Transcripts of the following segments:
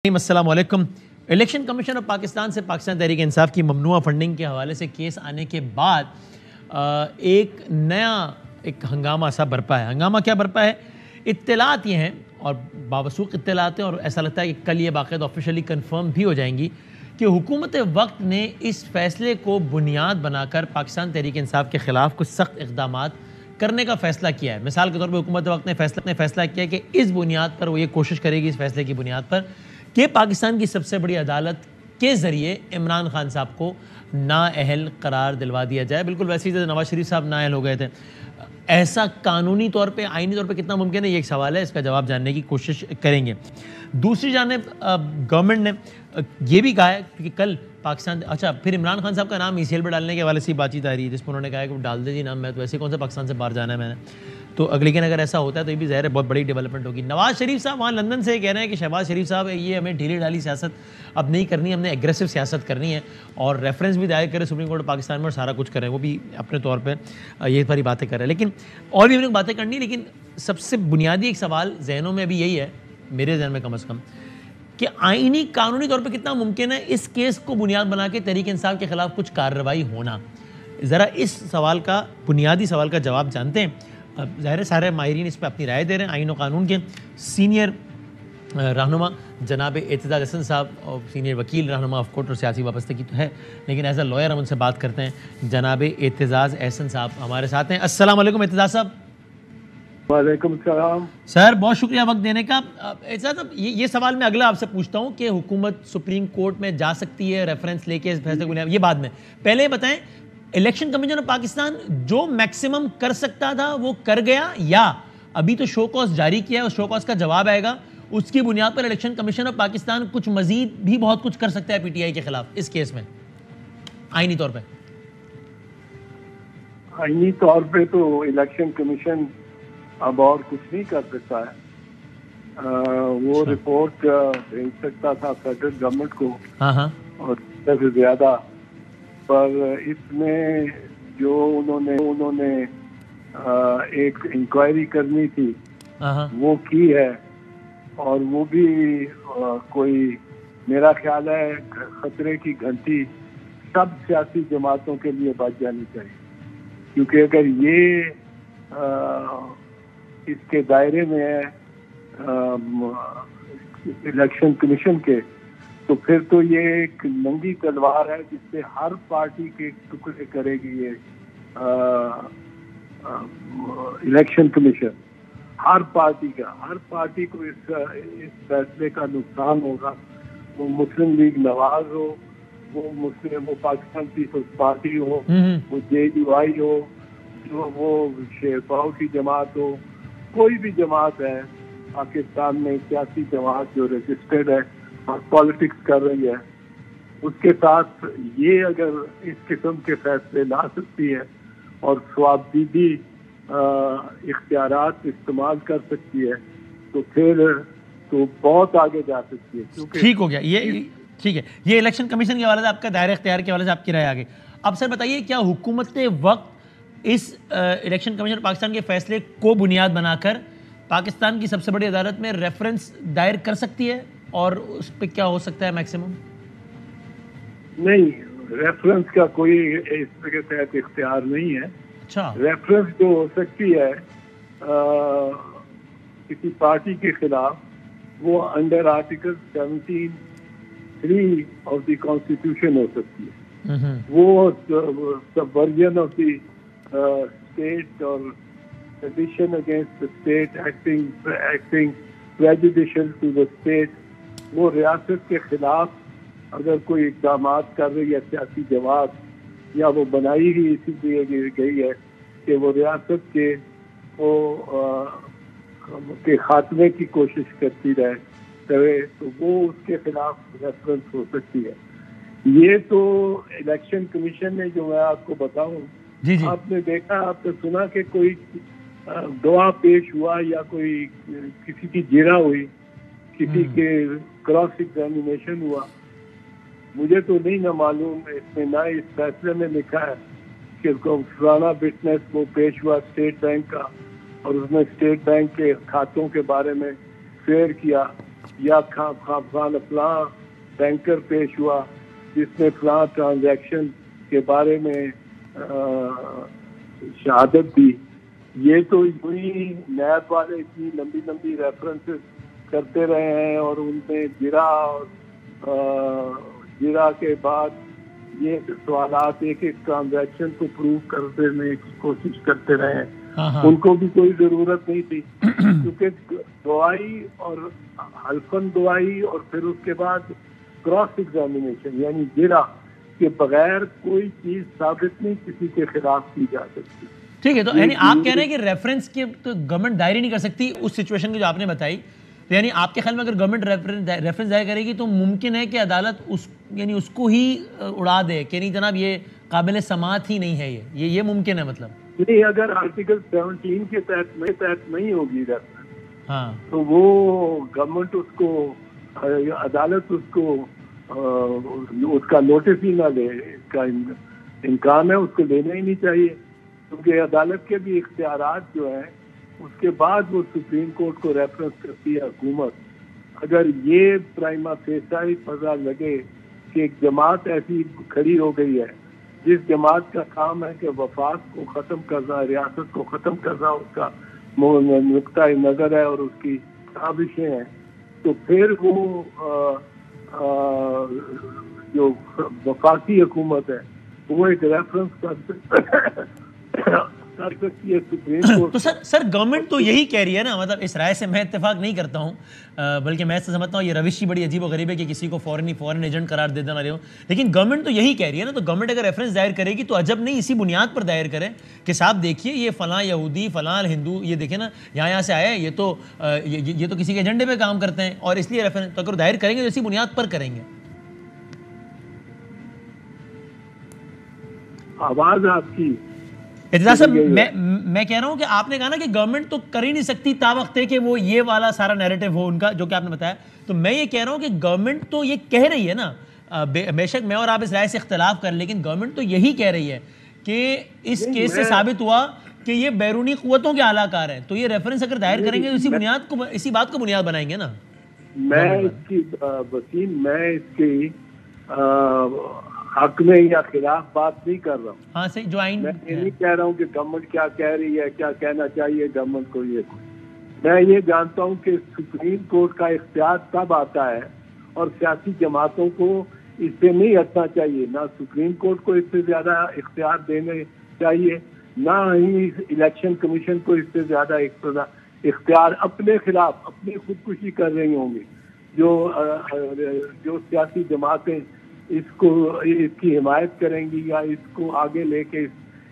السلام علیکم۔ Election commission of Pakistan سے پاکستان تحریک انصاف کی ممنوعہ فنڈنگ کے حوالے سے کیس آنے کے بعد ایک نیا ہنگامہ سا برپا ہے۔ ہنگامہ کیا برپا ہے؟ اطلاعات یہ ہیں اور باوثوق اطلاعات ہیں، اور ایسا لگتا ہے کہ کل یہ باقاعدہ آفیشلی کنفرم بھی ہو جائیں گی کہ حکومت وقت نے اس فیصلے کو بنیاد بنا کر پاکستان تحریک انصاف کے خلاف کچھ سخت اقدامات کرنے کا فیصلہ کیا ہے۔ مثال کے طور پر حکومت وقت نے فیصلہ کیا کہ اس بنیاد پر وہ یہ کوشش کرے گی، اس فیصلے کی بنیاد پر، کہ پاکستان کی سب سے بڑی عدالت کے ذریعے عمران خان صاحب کو نااہل قرار دلوا دیا جائے، بالکل ویسے ہی نواز شریف صاحب نااہل ہو گئے تھے۔ ایسا قانونی طور پہ، آئینی طور پہ کتنا ممکن ہے، یہ ایک سوال ہے، اس کا جواب جاننے کی کوشش کریں گے۔ دوسری جانب گورنمنٹ نے یہ بھی کہا ہے کہ کل پاکستان پھر عمران خان صاحب کا نام ECL پہ ڈالنے کے حوالے سے بات چیت آ رہی ہے، جس میں انہوں نے کہا ہے کہ ڈال دے جی نام، میں تو ایسے کون سے پاکستان سے باہر جانا ہے میں نے تو لیکن اگر ایسا ہوتا ہے تو یہ بھی ظاہر ہے بہت بڑی ڈیولپمنٹ ہوگی۔ نواز شریف صاحب وہاں لندن سے کہہ رہے ہیں کہ شہباز شریف صاحب یہ ہمیں ڈھیلی ڈالی سیاست اب نہیں کرنی، ہم نے ایگریسو سیاست کرنی ہے، اور ریفرنس بھی دائر کرے سپریم کورٹ پاکستان میں اور سارا کچھ کریں، وہ بھی اپنے طور پہ یہ ساری باتیں کر رہے ہیں۔ لیکن اور بھی ہم نے باتیں کرنی، لیکن سب سے بنیادی ایک سوال ذہنوں میں ابھی یہی ہے، میرے ذہن میں کم از کم، کہ آئینی قانونی طور پہ کتنا ممکن ہے اس کیس کو بنیاد بنا کے تحریک انصاف کے خلاف کچھ کارروائی ہونا۔ ذرا اس سوال کا، بنیادی سوال کا جواب جانتے ہیں۔ ظاہر سارے ماہرین اس پہ اپنی رائے دے رہے ہیں۔ آئین و قانون کے سینئر رہنما جناب اعتزاز احسن صاحب، اور سینئر وکیل رہنما آف کورٹ اور سیاسی وابستگی تو ہے، لیکن ایز اے لائر ہم ان سے بات کرتے ہیں۔ جناب اعتزاز احسن صاحب ہمارے ساتھ ہیں۔ السلام علیکم اعتزاز صاحب۔ وعلیکم السلام سر، بہت شکریہ وقت دینے کا۔ اعتزاز صاحب، یہ سوال میں اگلا آپ سے پوچھتا ہوں کہ حکومت سپریم کورٹ میں جا سکتی ہے ریفرنس لے کے اس فیصلے کو، یہ بعد میں، پہلے بتائیں الیکشن کمیشن آف پاکستان جو میکسیمم کر سکتا تھا وہ کر گیا، یا ابھی تو شو کاز جاری کیا ہے، اس شو کاز کا جواب آئے گا، اس کی بنیاد پر الیکشن کمیشن آف پاکستان کچھ مزید بھی بہت کچھ کر سکتا ہے PTI کے خلاف اس کیس میں آئینی طور پہ؟ آئینی طور پہ تو الیکشن کمیشن اب اور کچھ نہیں کر سکتا ہے۔ وہ رپورٹ بھیج سکتا تھا فیڈرل گورنمنٹ کو اور زیادہ، پر اس میں جو انہوں نے ایک انکوائری کرنی تھی وہ کی ہے، اور وہ بھی کوئی میرا خیال ہے خطرے کی گھنٹی سب سیاسی جماعتوں کے لیے بج جانی چاہیے، کیونکہ اگر یہ اس کے دائرے میں ہے الیکشن کمیشن کے، تو پھر تو یہ ایک ننگی تلوار ہے جس سے ہر پارٹی کے ٹکڑے کرے گی یہ الیکشن کمیشن۔ ہر پارٹی کو اس فیصلے کا نقصان ہوگا، وہ مسلم لیگ نواز ہو، وہ پاکستان پیپلز پارٹی ہو، وہ JUI ہو، جو وہ شیرپاؤ کی جماعت ہو، کوئی بھی جماعت ہے پاکستان میں، سیاسی جماعت جو رجسٹرڈ ہے اور پالیٹکس کر رہی ہے، اس کے ساتھ یہ اگر اس قسم کے فیصلے لا سکتی ہے اور ثوابدیدی اختیارات استعمال کر سکتی ہے تو پھر تو بہت آگے جا سکتی ہے۔ ٹھیک ہو گیا، یہ ٹھیک ہے، یہ الیکشن کمیشن کے حوالے سے آپ کا دائرہ اختیار کے حوالے سے آپ کی رائے آگے۔ اب سر بتائیے، کیا حکومت وقت اس الیکشن کمیشن پاکستان کے فیصلے کو بنیاد بنا کر پاکستان کی سب سے بڑی عدالت میں ریفرنس دائر کر سکتی ہے، اور اس پہ کیا ہو سکتا ہے میکسیمم؟ نہیں، ریفرنس کا کوئی اس کے تحت اختیار نہیں ہے۔ اچھا، ریفرنس جو ہو سکتی ہے کسی پارٹی کے خلاف، وہ under article 17(3) of the constitution ہو سکتی ہے۔ وہ سبورژن آف دی اسٹیٹ اور sedition against the state, acting prejudicial to the state، وہ ریاست کے خلاف اگر کوئی اقدامات کر رہی ہے سیاسی جماعت، یا وہ بنائی ہی اسی لیے گئی ہے کہ وہ ریاست کے خاتمے کی کوشش کرتی رہے، تو وہ اس کے خلاف ریفرنس ہو سکتی ہے۔ یہ تو الیکشن کمیشن نے، جو میں آپ کو بتاؤں، آپ نے دیکھا، آپ نے سنا کہ کوئی گواہ پیش ہوا یا کوئی کسی کی جرح ہوئی، کسی کے کراس ایگزامینیشن ہوا؟ مجھے تو نہیں نہ معلوم، اس میں نہ اس فیصلے میں لکھا ہے کہ فلانا وٹنس وہ پیش ہوا اسٹیٹ بینک کا، اور اس نے اسٹیٹ بینک کے کھاتوں کے بارے میں شیئر کیا، یا فلاں بینکر پیش ہوا جس نے فلاں ٹرانزیکشن کے بارے میں شہادت دی. یہ تو یوں نیب والے اتنی لمبی لمبی ریفرنسز کرتے رہے ہیں اور ان میں جرا کے بعد یہ سوالات ایک ایک ٹرانزیکشن کو پروو کرنے کی کوشش کرتے رہے ہیں. ان کو بھی کوئی ضرورت نہیں تھی کیونکہ گواہی اور حلفاً گواہی اور پھر اس کے بعد کراس ایگزامینیشن یعنی جرا کے بغیر کوئی چیز ثابت نہیں کسی کے خلاف کی جا سکتی. ٹھیک ہے, تو یعنی آپ کہہ رہے ہیں کہ ریفرنس کے تو گورنمنٹ دائر ہی نہیں کر سکتی اس سچویشن کی جو آپ نے بتائی. تو یعنی آپ کے خیال میں اگر گورنمنٹ ریفرنس دائر کرے گی تو ممکن ہے کہ عدالت اس کو ہی اڑا دے کہ نہیں جناب یہ قابل سماعت ہی نہیں ہے, یہ ممکن ہے مطلب نہیں. اگر آرٹیکل 17 کے تحت نہیں ہوگی ریفرنس تو وہ گورنمنٹ اس کو عدالت اس کو اس کا نوٹس ہی نہ لے. اس کا امکان ہے اس کو لینا ہی نہیں چاہیے کیونکہ عدالت کے بھی اختیارات جو ہیں اس کے بعد وہ سپریم کورٹ کو ریفرنس کرتی ہے حکومت. اگر یہ پرائما فیسائی پتہ لگے کہ ایک جماعت ایسی کھڑی ہو گئی ہے جس جماعت کا کام ہے کہ وفاق کو ختم کرنا, ریاست کو ختم کرنا اس کا نقطۂ نظر ہے اور اس کی سازشیں ہیں, تو پھر وہ جو وفاقی حکومت ہے وہ ایک ریفرنس کر سکتی ہے سپریم کورٹ. تو سر گورنمنٹ تو یہی کہہ رہی ہے نا, مطلب اس رائے سے میں اتفاق نہیں کرتا ہوں, بلکہ میں سے سمجھتا ہوں یہ روش ہی بڑی عجیب و غریب ہے کہ کسی کو فورن ایجنٹ قرار دے دینا رہے ہو. لیکن گورنمنٹ تو یہی کہہ رہی ہے نا, تو گورنمنٹ اگر ریفرنس دائر کرے گی تو عجب نہیں اسی بنیاد پر دائر کرے کہ صاحب دیکھیے یہ فلاں یہودی فلاں ہندو یہ دیکھیں نا یہاں سے آیا ہے, یہ تو کسی کے ایجنڈے پہ کام کرتے ہیں اور اس لیے ریفرنس تو اگر دائر کریں گے تو اسی بنیاد پر کریں گے. آواز آپ کی اعتزاز صاحب میں کہہ رہا ہوں کہ آپ نے کہا نا کہ گورنمنٹ تو کر ہی نہیں سکتی تا وقت کہ وہ یہ والا سارا نیریٹو ہو ان کا جو کہ آپ نے بتایا. تو میں یہ کہہ رہا ہوں کہ گورنمنٹ تو یہ کہہ رہی ہے نا, بے شک میں اور آپ اس رائے سے اختلاف کر, لیکن گورنمنٹ تو یہی کہہ رہی ہے کہ اس کیس سے ثابت ہوا کہ یہ بیرونی قوتوں کے اعلی کار ہیں, تو یہ ریفرنس اگر دائر کریں گے تو اسی بات کو بنیاد بنائیں گے نا. میں اس کی حق میں یا خلاف بات نہیں کر رہا ہوں. ہاں صحیح, جو آئین میں یہ نہیں کہہ رہا ہوں کہ گورنمنٹ کیا کہہ رہی ہے, کیا کہنا چاہیے گورنمنٹ کو. میں یہ جانتا ہوں کہ سپریم کورٹ کا اختیار تب آتا ہے اور سیاسی جماعتوں کو اس سے نہیں ہٹنا چاہیے. نہ سپریم کورٹ کو اس سے زیادہ اختیار دینے چاہیے, نہ ہی الیکشن کمیشن کو اس سے زیادہ اختیار اپنے خلاف اپنی خودکشی کر رہی ہوں گی. جو سیاسی جماعتیں اس کی حمایت کریں گی یا اس کو آگے لے کے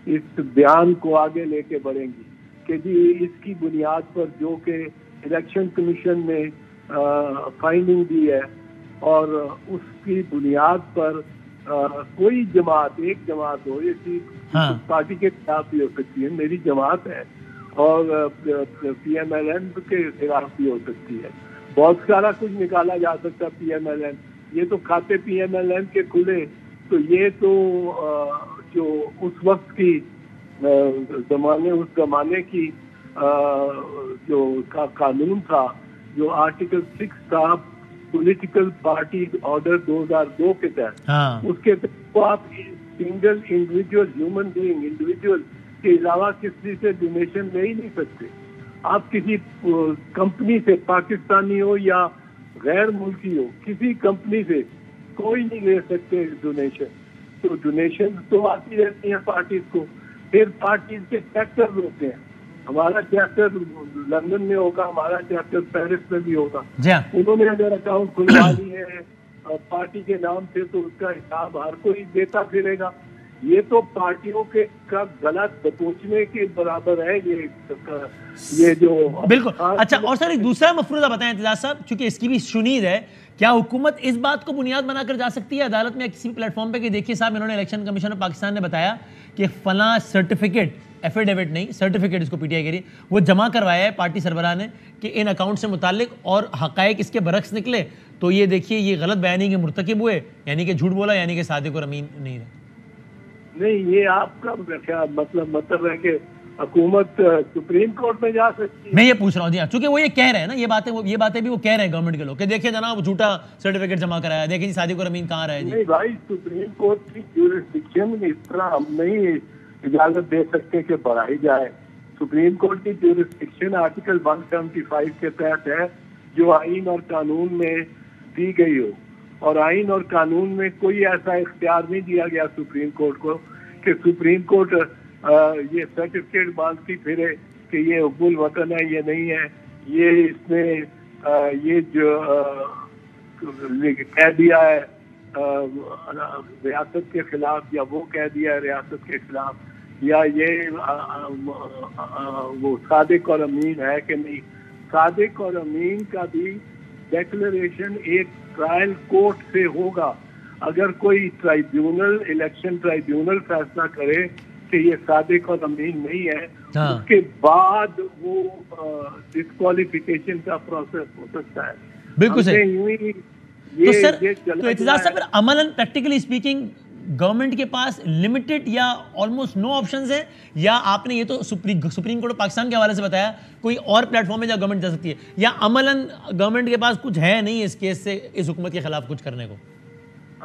اس بیان کو آگے لے کے بڑھیں گی کہ جی اس کی بنیاد پر جو کہ الیکشن کمیشن نے فائنڈنگ دی ہے اور اس کی بنیاد پر کوئی جماعت ایک جماعت ہو, یہ پارٹی کے خلاف بھی ہو سکتی ہے, میری جماعت ہے, اور پی ایم ایل این کے خلاف بھی ہو سکتی ہے. بہت سارا کچھ نکالا جا سکتا پی ایم ایل این. یہ تو کھاتے پی ایم ایل این کے کھلے, تو یہ تو جو اس وقت کی اس زمانے کی جو قانون تھا, جو آرٹیکل 6 تھا پولیٹیکل پارٹی آرڈر 2002 کے تحت, اس کے تحت آپ single individual human being individual کے علاوہ کسی سے ڈونیشن لے ہی نہیں سکتے. آپ کسی کمپنی سے, پاکستانی ہو یا غیر ملکی ہو, کسی کمپنی سے کوئی نہیں لے سکتے ڈونیشن. تو ڈونیشن تو آتی رہتی ہیں پارٹیز کو. پھر پارٹیز کے چیپٹر ہوتے ہیں, ہمارا چیپٹر لندن میں ہوگا, ہمارا چیپٹر پیرس میں بھی ہوگا. انہوں نے اگر اکاؤنٹ کھلوا لی ہے پارٹی کے نام سے تو اس کا حساب ہر کوئی دیتا پھرے گا. یہ تو پارٹیوں کے کا غلط دبوچنے کے برابر ہے یہ جو بالکل. اچھا, اور سر ایک دوسرا مفروضہ بتائیں اعتزاز صاحب, چونکہ اس کی بھی شنید ہے, کیا حکومت اس بات کو بنیاد بنا کر جا سکتی ہے عدالت میں کسی پلیٹ فارم پہ کہ دیکھیے صاحب انہوں نے الیکشن کمیشن آف پاکستان نے بتایا کہ فلاں سرٹیفکیٹ, ایفیڈیوٹ نہیں سرٹیفکیٹ اس کو پی ٹی آئی کہہ رہی ہے, وہ جمع کروایا ہے پارٹی سربراہ نے کہ ان اکاؤنٹ سے متعلق, اور حقائق اس کے برعکس نکلے, تو یہ دیکھیے یہ غلط بیانی کے مرتکب ہوئے, یعنی کہ جھوٹ بولا, یعنی کہ صادق اور امین نہیں رہے. نہیں, یہ آپ کا مطلب ہے کہ حکومت سپریم کورٹ میں جا سکتی ہے. میں یہ پوچھ رہا ہوں جی چونکہ وہ یہ کہہ رہے ہیں نا یہ باتیں بھی وہ کہہ رہے ہیں گورنمنٹ کے لوگ کہ دیکھیں جناب جھوٹا سرٹیفکیٹ جمع کرایا, دیکھیں جی صادق اور امین کہاں رہے جی. نہیں بھائی, سپریم کورٹ کی جیورسڈکشن اس طرح ہم نہیں اجازت دے سکتے کہ بڑھائی جائے. سپریم کورٹ کی جیورسڈکشن آرٹیکل 175 کے تحت ہے جو آئین اور قانون میں دی گئی ہو, اور آئین اور قانون میں کوئی ایسا اختیار نہیں دیا گیا سپریم کورٹ کو کہ سپریم کورٹ یہ سرٹیفکیٹ باندھتی پھرے کہ یہ حب الوطن ہے, یہ نہیں ہے, یہ اس نے یہ جو کہہ دیا ہے ریاست کے خلاف, یا وہ کہہ دیا ہے ریاست کے خلاف, یا یہ وہ صادق اور امین ہے کہ نہیں. صادق اور امین کا بھی ڈیکلریشن ایک ٹرائل کورٹ سے ہوگا. اگر کوئی ٹرائیبیونل الیکشن ٹرائیبیونل فیصلہ کرے کہ یہ صادق اور امین نہیں ہے, اس کے بعد وہ ڈسکوالیفیکیشن کا پروسیس ہو سکتا ہے. بالکل صحیح. تو سر تو اعتزاز صاحب عملاً پریکٹیکلی اسپیکنگ گورنمنٹ کے پاس لمیٹڈ یا آلموسٹ نو آپشنز ہیں, یا آپ نے یہ تو سپریم کورٹ آف پاکستان کے حوالے سے بتایا کوئی اور پلیٹ فارم ہے جہاں گورنمنٹ جا سکتی ہے, یا عملاً گورنمنٹ کے پاس کچھ ہے نہیں اس کیس سے اس حکومت کے خلاف کچھ کرنے کو؟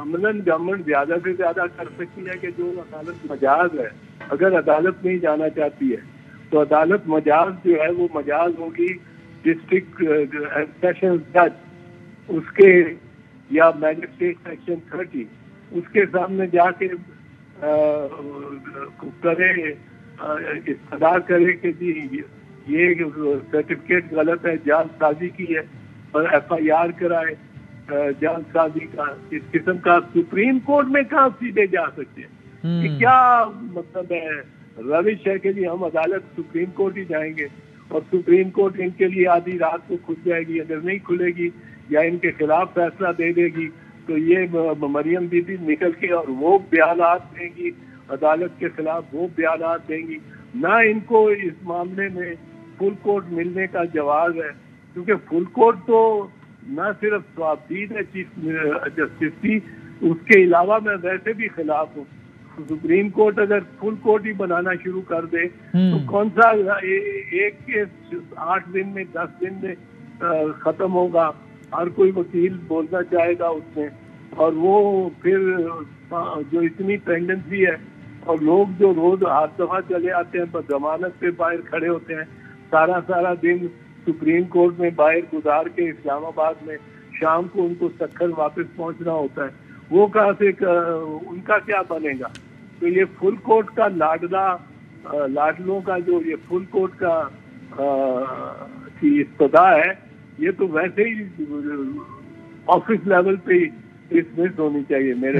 عملاً گورنمنٹ زیادہ سے زیادہ کر سکتی ہے کہ جو عدالت مجاز ہے, اگر عدالت نہیں جانا چاہتی ہے تو عدالت مجاز جو ہے وہ مجاز ہوگی ڈسٹرکٹ سیشن جج اس کے یا میجسٹریٹ سیکشن 30 اس کے سامنے جا کے کرے استدعا کرے کہ جی یہ سرٹیفکیٹ غلط ہے, جعل سازی کی ہے, اور ایف آئی آر کرائے جعل سازی کا. اس قسم کا سپریم کورٹ میں کہاں سیدھے جا سکتے ہیں؟ یہ کیا مطلب ہے, روش ہے کہ جی ہم عدالت سپریم کورٹ ہی جائیں گے اور سپریم کورٹ ان کے لیے آدھی رات کو کھل جائے گی. اگر نہیں کھلے گی یا ان کے خلاف فیصلہ دے دے گی تو یہ مریم بی بی نکل کے اور وہ بیانات دیں گی عدالت کے خلاف, وہ بیانات دیں گی. نہ ان کو اس معاملے میں فل کورٹ ملنے کا جواز ہے, کیونکہ فل کورٹ تو نہ صرف ثوابدید ہے چیف جسٹس کی, اس کے علاوہ میں ویسے بھی خلاف ہوں. سپریم کورٹ اگر فل کورٹ ہی بنانا شروع کر دے تو کون سا ایک کیس 8 دن میں 10 دن میں ختم ہوگا, ہر کوئی وکیل بولنا چاہے گا اس میں, اور وہ پھر جو اتنی پینڈنسی ہے اور لوگ جو روز ہاتھ دفعہ چلے آتے ہیں ضمانت پہ باہر کھڑے ہوتے ہیں, سارا دن سپریم کورٹ میں باہر گزار کے اسلام آباد میں شام کو ان کو سکھر واپس پہنچنا ہوتا ہے, وہ کہاں سے ان کا کیا بنے گا. تو یہ فل کورٹ کا لاڈلوں کا جو یہ فل کورٹ کا کی استدعا ہے, یہ تو ویسے ہی آفس لیول پہ ڈسمس ہونی چاہیے میرے